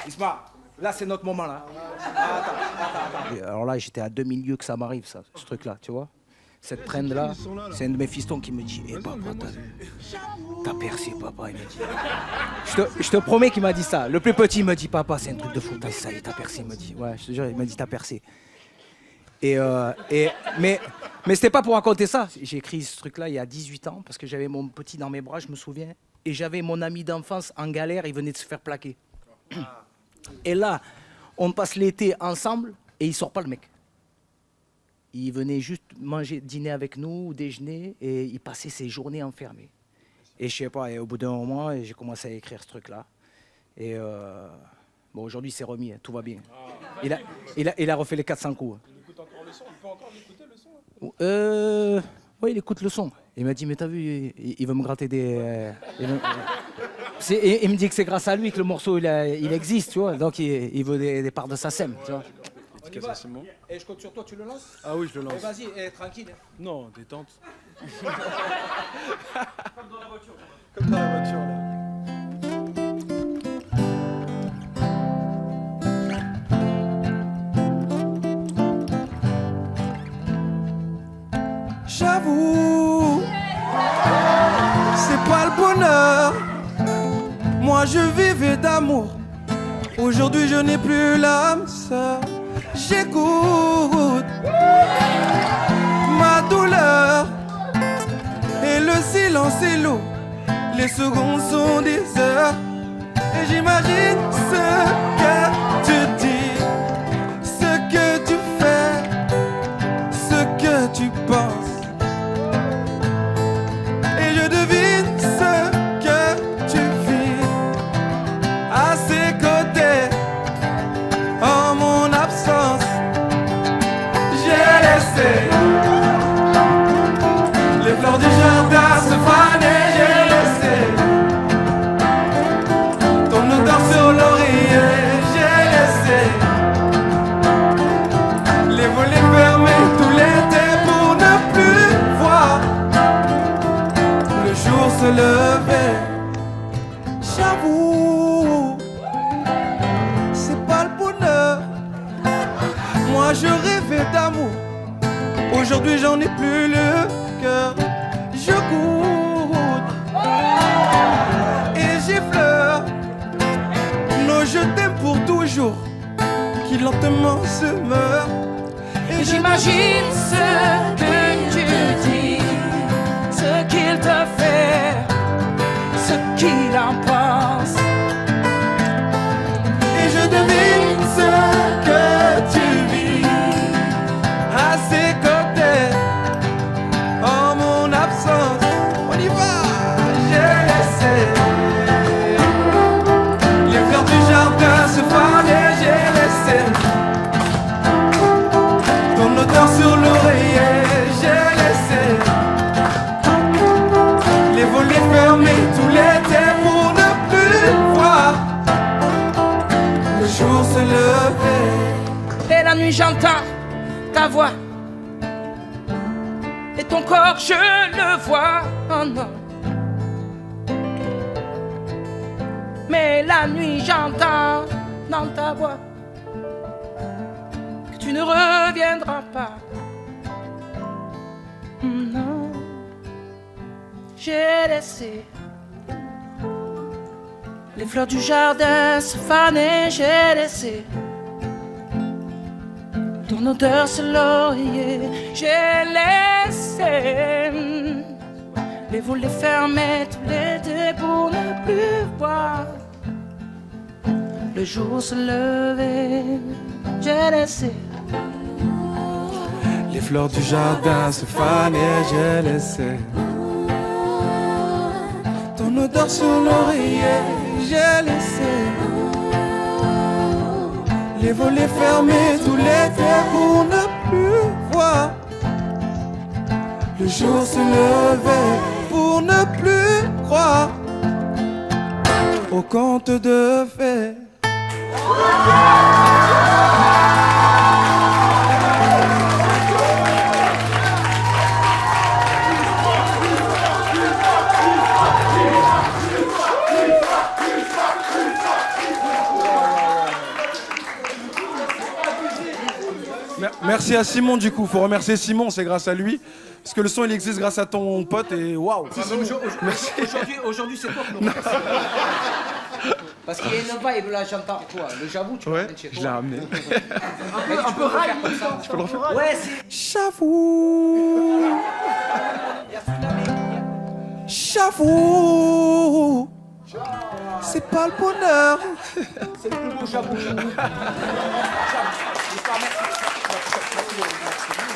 Isma, là c'est notre moment là. Attends. Et alors là j'étais à 2000 lieues que ça m'arrive ça, ce truc là, tu vois. Cette trend là, c'est un de mes fistons qui me dit « Eh papa, t'as percé papa », il me dit. Je te promets qu'il m'a dit ça. Le plus petit il me dit « Papa, c'est un truc de fou, ça y est, t'as percé », il me dit. Ouais, je te jure, il m'a dit « T'as percé ». Mais c'était pas pour raconter ça. J'ai écrit ce truc-là il y a 18 ans parce que j'avais mon petit dans mes bras, je me souviens. Et j'avais mon ami d'enfance en galère, il venait de se faire plaquer. Et là, on passe l'été ensemble et il sort pas le mec. Il venait juste manger, dîner avec nous, déjeuner, et il passait ses journées enfermé. Et je sais pas, et au bout d'un moment, j'ai commencé à écrire ce truc-là. Et bon, aujourd'hui, c'est remis, tout va bien. Il a refait les 400 coups. Il écoute encore le son, il peut encore l'écouter le son Oui, il écoute le son. Il m'a dit, mais t'as vu, il veut me gratter des... il me dit que c'est grâce à lui que le morceau, il existe, tu vois. Donc, il veut des parts de sa sème, tu vois. On y va. Et je compte sur toi, tu le lances? Ah oui, je le lance. Vas-y, tranquille. Non, détente. Comme dans la voiture. Comme dans la voiture, là. J'avoue, c'est pas le bonheur. Moi je vivais d'amour. Aujourd'hui je n'ai plus l'âme sœur. J'écoute ma douleur et le silence est lourd. Les secondes sont des heures et j'imagine ce que tu dis, ce que tu fais, ce que tu penses. Et je devine ce que tu vis à ses côtés. En mon absence, j'ai laissé les fleurs du jardin se faner. J'ai laissé ton odeur sur l'oreiller. J'ai laissé les volets fermés tout l'été pour ne plus voir le jour se lever. J'avoue, c'est pas le bonheur. Moi je rêvais d'amour. Aujourd'hui j'en ai plus le cœur. Je goûte et j'effleure nos je t'aime pour toujours qui lentement se meurent. Et j'imagine ce que tu dis, ce qu'il te fait, ce qu'il en pense. Et je devine ce que tu vis à ses côtés. En mon absence, on y va. J'ai laissé les fleurs du jardin se faner. J'ai laissé ton odeur sur l'oreiller. J'ai laissé les volets fermés tout l'été pour ne plus voir le jour se lever. Et la nuit j'entends ta voix et ton corps je le vois, oh non. Mais la nuit j'entends dans ta voix que tu ne reviendras pas. Non, j'ai laissé les fleurs du jardin se faner. J'ai laissé ton odeur sur l'oreiller. J'ai laissé les volets fermés tout l'été pour ne plus voir le jour se lever. J'ai laissé les fleurs du jardin se faner. J'ai laissé ton odeur sur l'oreiller. J'ai laissé les volets fermés tout l'été pour ne plus voir le jour se lever, pour ne plus croire au conte de fées. Merci à Simon du coup, faut remercier Simon, c'est grâce à lui. Parce que le son il existe grâce à ton pote et waouh. Merci. Aujourd'hui, c'est toi qui nous remercie. Parce qu'il y a une vibe là, j'entends toi. Le j'avoue, tu Ouais, l'as chez toi. je l'ai ramené. Mais tu peux le refaire comme ça. Tu peux le refaire. Ouais, c'est. J'avoue, Il y a Tsunami. j'avoue, c'est pas le bonheur. C'est le plus beau j'avoue. J'avoue. Merci.